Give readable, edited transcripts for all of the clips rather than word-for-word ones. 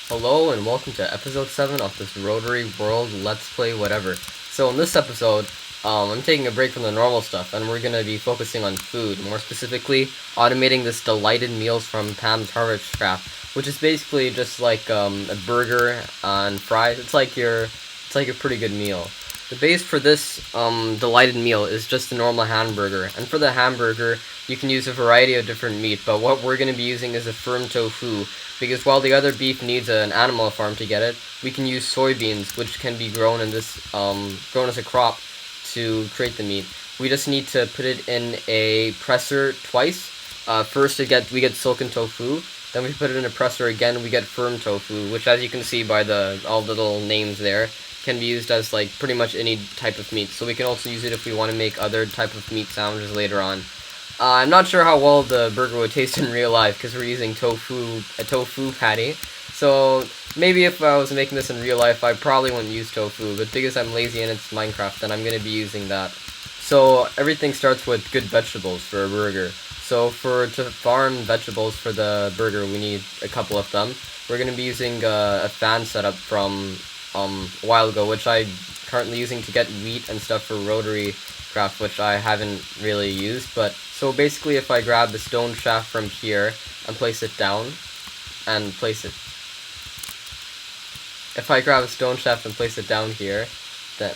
Hello and welcome to episode 7 of this Rotaryworld Let's Play Whatever. So in this episode, I'm taking a break from the normal stuff and we're going to be focusing on food, more specifically automating this delighted meals from Pam's Harvest Craft, which is basically just like a burger and fries. It's like a pretty good meal. The base for this delighted meal is just a normal hamburger, and for the hamburger you can use a variety of different meat, but what we're going to be using is a firm tofu, because while the other beef needs an animal farm to get it, we can use soybeans, which can be grown in this grown as a crop to create the meat. We just need to put it in a presser twice. First we get silken tofu, then we put it in a presser again, we get firm tofu, which, as you can see by all the little names there, can be used as like pretty much any type of meat. So we can also use it if we want to make other type of meat sandwiches later on. I'm not sure how well the burger would taste in real life because we're using a tofu patty. So maybe if I was making this in real life, I probably wouldn't use tofu. But because I'm lazy and it's Minecraft, then I'm going to be using that. So everything starts with good vegetables for a burger. So to farm vegetables for the burger, we need a couple of them. We're going to be using a fan setup from a while ago, which I'm currently using to get wheat and stuff for Rotary Craft, which I haven't really used. But so basically, if I grab the stone shaft from here and place it down, and place it, if I grab a stone shaft and place it down here, then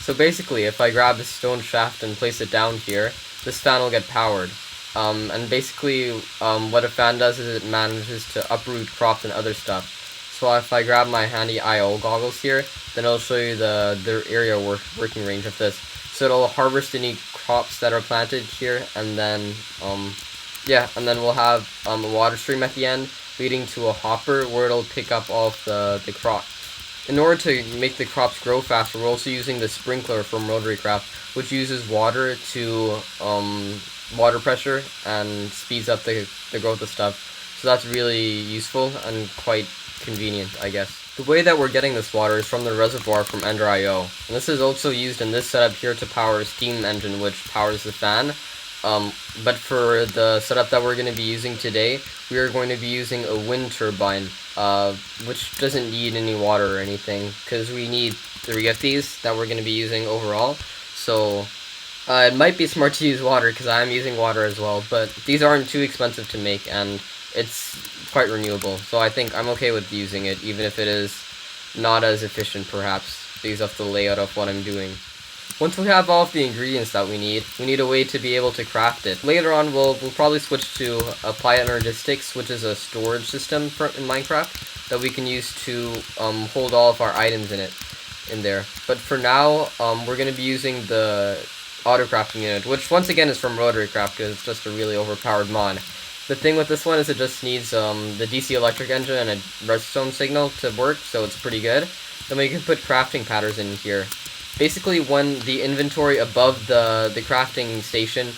so basically, if I grab the stone shaft and place it down here, this fan will get powered. And basically, what a fan does is it manages to uproot crops and other stuff. So if I grab my handy I/O goggles here, then it'll show you the area working range of this. So it'll harvest any crops that are planted here, and then and then we'll have a water stream at the end, leading to a hopper where it'll pick up all of the crops. In order to make the crops grow faster, we're also using the sprinkler from Rotarycraft, which uses water to water pressure and speeds up the growth of stuff. So that's really useful and quite convenient, I guess. The way that we're getting this water is from the reservoir from Ender.io, and this is also used in this setup here to power a steam engine which powers the fan. But for the setup that we're going to be using today, we are going to be using a wind turbine, which doesn't need any water or anything, because we need 3 of these that we're going to be using overall. So it might be smart to use water, because I am using water as well, but these aren't too expensive to make, and it's quite renewable, so I think I'm okay with using it, even if it is not as efficient perhaps, because of the layout of what I'm doing. Once we have all of the ingredients that we need a way to be able to craft it. Later on, we'll probably switch to Applied Energistics, which is a storage system in Minecraft that we can use to hold all of our items in there. But for now, we're going to be using the auto crafting unit, which once again is from Rotarycraft because it's just a really overpowered mod. The thing with this one is it just needs the DC electric engine and a redstone signal to work, so it's pretty good. Then we can put crafting patterns in here. Basically, when the inventory above the crafting station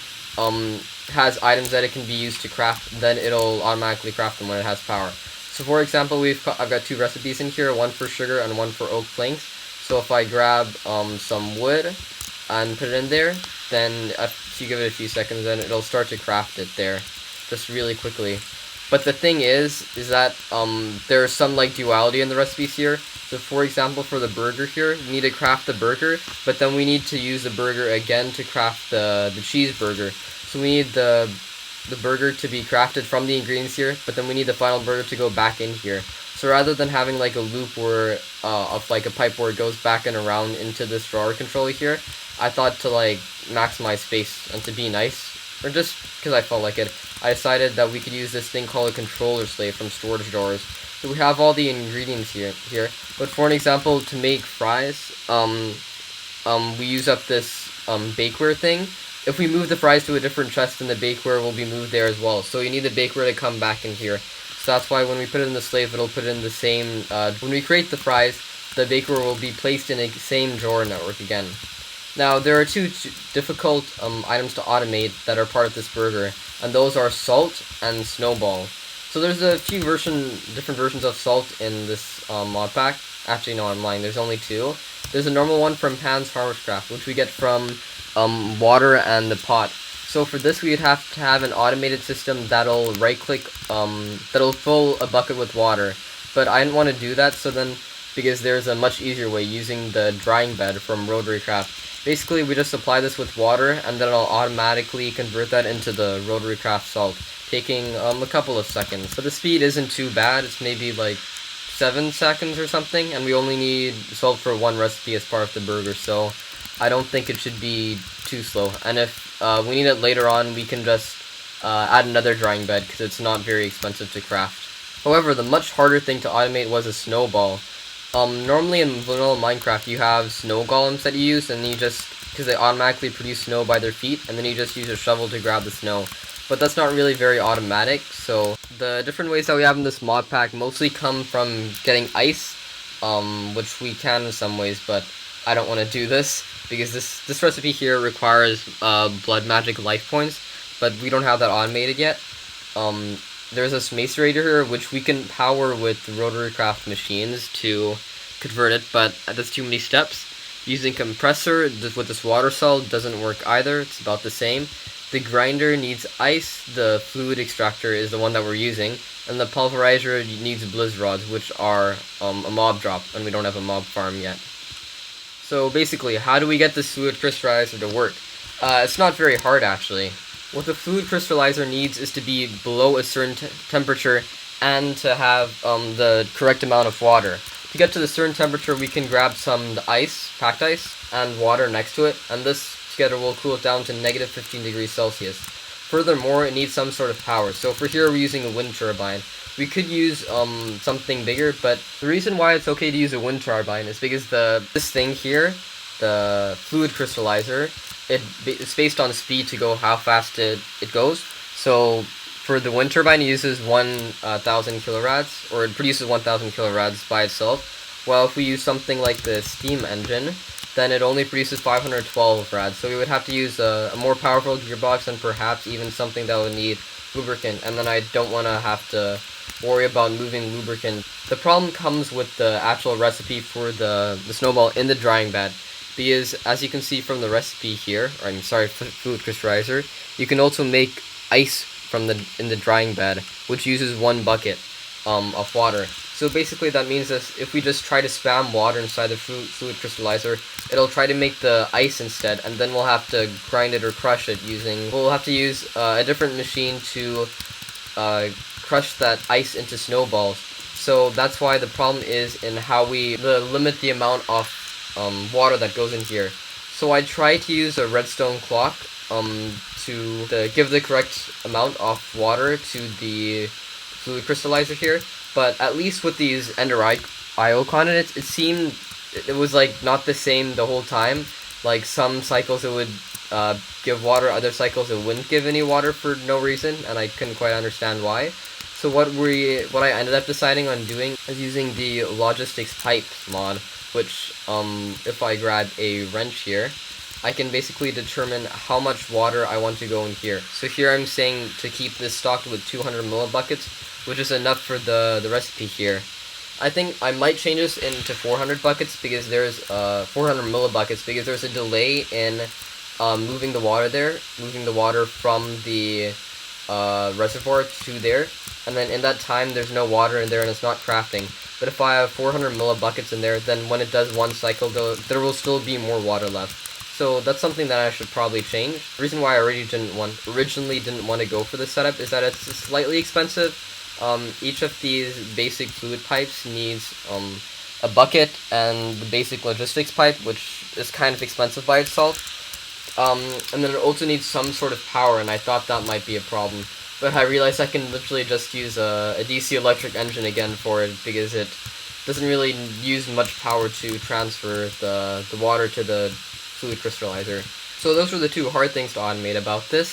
has items that it can be used to craft, then it'll automatically craft them when it has power. So for example, I've got 2 recipes in here, one for sugar and one for oak planks. So if I grab some wood and put it in there, then if you give it a few seconds, then it'll start to craft it there, just really quickly. But the thing is that there's some like duality in the recipes here. So for example, for the burger here, we need to craft the burger, but then we need to use the burger again to craft the cheeseburger. So we need the burger to be crafted from the ingredients here, but then we need the final burger to go back in here. So rather than having like a loop where of like a pipe where it goes back and around into this drawer controller here, I thought to like maximize space and to be nice, or just because I felt like it, I decided that we could use this thing called a controller slave from storage drawers. So we have all the ingredients here. But for an example, to make fries, we use up this bakeware thing. If we move the fries to a different chest, then the bakeware will be moved there as well. So you need the bakeware to come back in here. So that's why when we put it in the slave, it'll put it in the same. When we create the fries, the bakeware will be placed in the same drawer network again. Now, there are 2 difficult items to automate that are part of this burger, and those are salt and snowball. So there's a few different versions of salt in this mod pack. Actually, no, I'm lying. There's only 2. There's a normal one from Pam's Harvest Craft, which we get from water and the pot. So for this, we'd have to have an automated system that'll right-click, that'll fill a bucket with water. but I didn't want to do that, so then, because there's a much easier way using the drying bed from Rotarycraft. Basically, we just apply this with water, and then it'll automatically convert that into the Rotarycraft salt, taking a couple of seconds. So the speed isn't too bad, it's maybe like 7 seconds or something, and we only need salt for one recipe as part of the burger, so I don't think it should be too slow. And if we need it later on, we can just add another drying bed, because it's not very expensive to craft. However, the much harder thing to automate was a snowball. Normally in vanilla Minecraft, you have snow golems that you use, and you just, because they automatically produce snow by their feet, and then you just use a shovel to grab the snow. But that's not really very automatic, so the different ways that we have in this mod pack mostly come from getting ice, which we can in some ways, but I don't want to do this, because this recipe here requires blood magic life points, but we don't have that automated yet. There's this macerator here, which we can power with Rotarycraft machines to convert it, but that's too many steps. Using compressor with this water cell doesn't work either, it's about the same. The grinder needs ice, the fluid extractor is the one that we're using, and the pulverizer needs blizz rods, which are a mob drop, and we don't have a mob farm yet. So basically, how do we get this fluid crystallizer to work? It's not very hard, actually. What the fluid crystallizer needs is to be below a certain temperature and to have the correct amount of water. To get to the certain temperature, we can grab some ice, packed ice, and water next to it, and this together will cool it down to negative 15 degrees Celsius. Furthermore, it needs some sort of power. So for here, we're using a wind turbine. We could use something bigger, but the reason why it's okay to use a wind turbine is because this thing here, the fluid crystallizer, it's based on speed to go how fast it goes. So for the wind turbine, it uses 1,000 kilorads, or it produces 1,000 kilorads by itself. While if we use something like the steam engine, then it only produces 512 rads. So we would have to use a more powerful gearbox and perhaps even something that would need lubricant. And then I don't want to have to worry about moving lubricant. The problem comes with the actual recipe for the snowball in the drying bed. Because as you can see from the recipe here, fluid crystallizer, you can also make ice in the drying bed, which uses 1 bucket of water. So basically that means that if we just try to spam water inside the fluid crystallizer, it'll try to make the ice instead, and then we'll have to grind it or crush it we'll have to use a different machine to crush that ice into snowballs. So that's why the problem is in how we limit the amount of water that goes in here. So I try to use a redstone clock to give the correct amount of water to the fluid crystallizer here. But at least with these Ender IO conduits, it seemed it was like not the same the whole time. Like some cycles it would give water, other cycles it wouldn't give any water for no reason, and I couldn't quite understand why. So what I ended up deciding on doing is using the logistics pipes mod, which if I grab a wrench here, I can basically determine how much water I want to go in here. So here I'm saying to keep this stocked with 200 millibuckets, which is enough for the recipe here. I think I might change this into 400 buckets because there's 400 millibuckets because there's a delay in moving the water from the reservoir to there, and then in that time there's no water in there and it's not crafting. But if I have 400 millibuckets in there, then when it does one cycle, there will still be more water left. So that's something that I should probably change. The reason why I originally didn't want to go for this setup is that it's slightly expensive. Each of these basic fluid pipes needs a bucket and the basic logistics pipe, which is kind of expensive by itself. And then it also needs some sort of power, and I thought that might be a problem. But I realized I can literally just use a DC electric engine again for it, because it doesn't really use much power to transfer the water to the fluid crystallizer. So those were the two hard things to automate about this.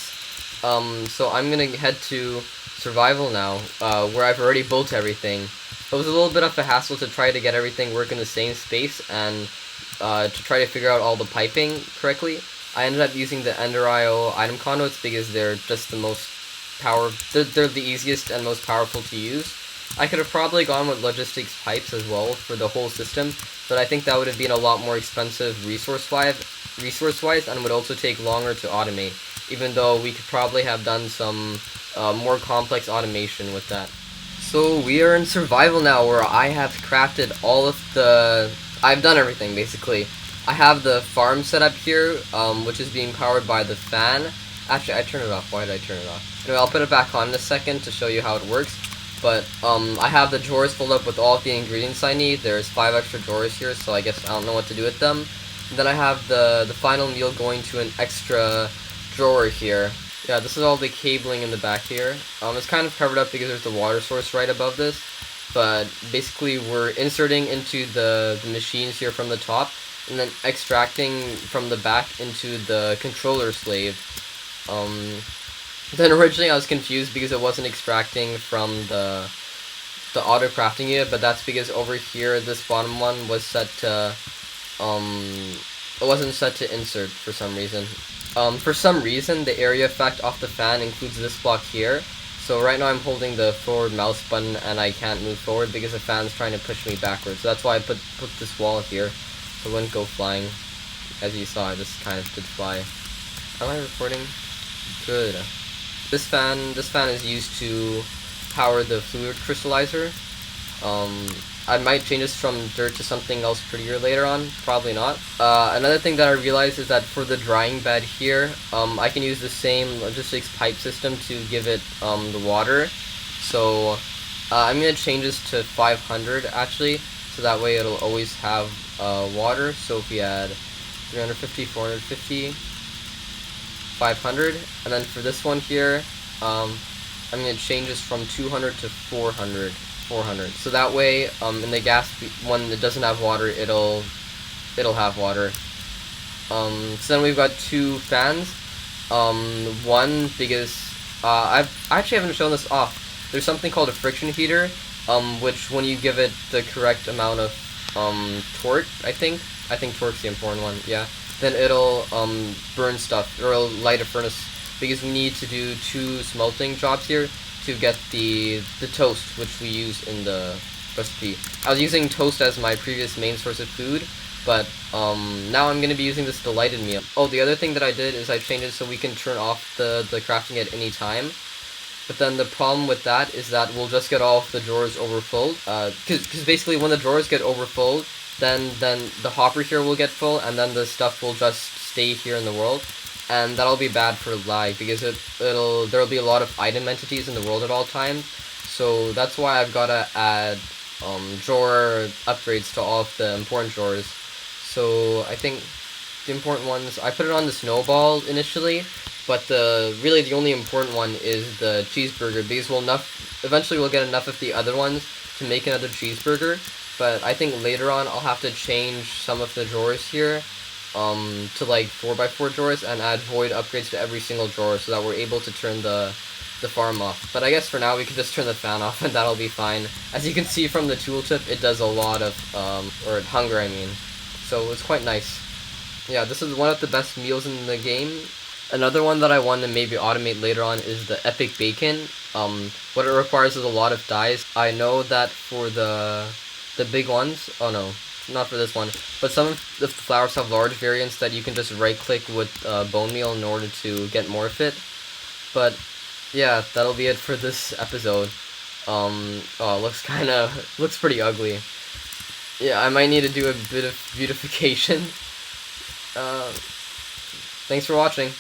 So I'm gonna head to survival now, where I've already built everything. It was a little bit of a hassle to try to get everything work in the same space and to try to figure out all the piping correctly. I ended up using the Ender IO item conduits because they're just the most they're the easiest and most powerful to use. I could have probably gone with logistics pipes as well for the whole system, but I think that would have been a lot more expensive resource-wise and would also take longer to automate, even though we could probably have done some more complex automation with that. So we are in survival now, where I have crafted all of the... I've done everything, basically. I have the farm set up here, which is being powered by the fan. Actually, I turned it off. Why did I turn it off? Anyway, I'll put it back on in a second to show you how it works. But, I have the drawers filled up with all of the ingredients I need. There's 5 extra drawers here, so I guess I don't know what to do with them. And then I have the final meal going to an extra drawer here. Yeah, this is all the cabling in the back here. It's kind of covered up because there's the water source right above this. But basically we're inserting into the machines here from the top, and then extracting from the back into the controller slave. Then originally I was confused because it wasn't extracting from the auto crafting unit, but that's because over here this bottom one was set to it wasn't set to insert for some reason. For some reason, the area effect off the fan includes this block here. So right now I'm holding the forward mouse button and I can't move forward because the fan's trying to push me backwards. So that's why I put this wall here, so it wouldn't go flying. As you saw, I just kind of did fly. Am I recording? Good. This fan is used to power the fluid crystallizer. I might change this from dirt to something else prettier later on, probably not. Another thing that I realized is that for the drying bed here, I can use the same logistics pipe system to give it the water. So I'm going to change this to 500 actually, so that way it'll always have water. So if we add 350, 450, 500, and then for this one here, I'm going to change this from 200 to 400. So that way, in the gas one that doesn't have water, it'll have water. So then we've got 2 fans. One because I actually haven't shown this off. There's something called a friction heater, which when you give it the correct amount of torque, I think torque's the important one. Yeah. Then it'll burn stuff, or it'll light a furnace, because we need to do 2 smelting jobs here to get the toast, which we use in the recipe. I was using toast as my previous main source of food, but now I'm going to be using this delighted meal. Oh, the other thing that I did is I changed it so we can turn off the crafting at any time. But then the problem with that is that we'll just get all of the drawers overfilled. Because basically when the drawers get overfilled, then the hopper here will get full, and then the stuff will just stay here in the world. And that'll be bad for lag, because there'll be a lot of item entities in the world at all times. So that's why I've gotta add drawer upgrades to all of the important drawers. So I think the important ones, I put it on the snowball initially, but really the only important one is the cheeseburger, because eventually we'll get enough of the other ones to make another cheeseburger. But I think later on I'll have to change some of the drawers here to like 4x4 drawers, and add void upgrades to every single drawer so that we're able to turn the farm off. But I guess for now we can just turn the fan off and that'll be fine. As you can see from the tooltip, it does a lot of hunger, I mean. So it's quite nice. Yeah, this is one of the best meals in the game. Another one that I want to maybe automate later on is the epic bacon. What it requires is a lot of dyes. I know that for the big ones, oh no, not for this one, but some of the flowers have large variants that you can just right click with bone meal in order to get more of it. But yeah, that'll be it for this episode. Oh, it looks pretty ugly. Yeah, I might need to do a bit of beautification. Thanks for watching.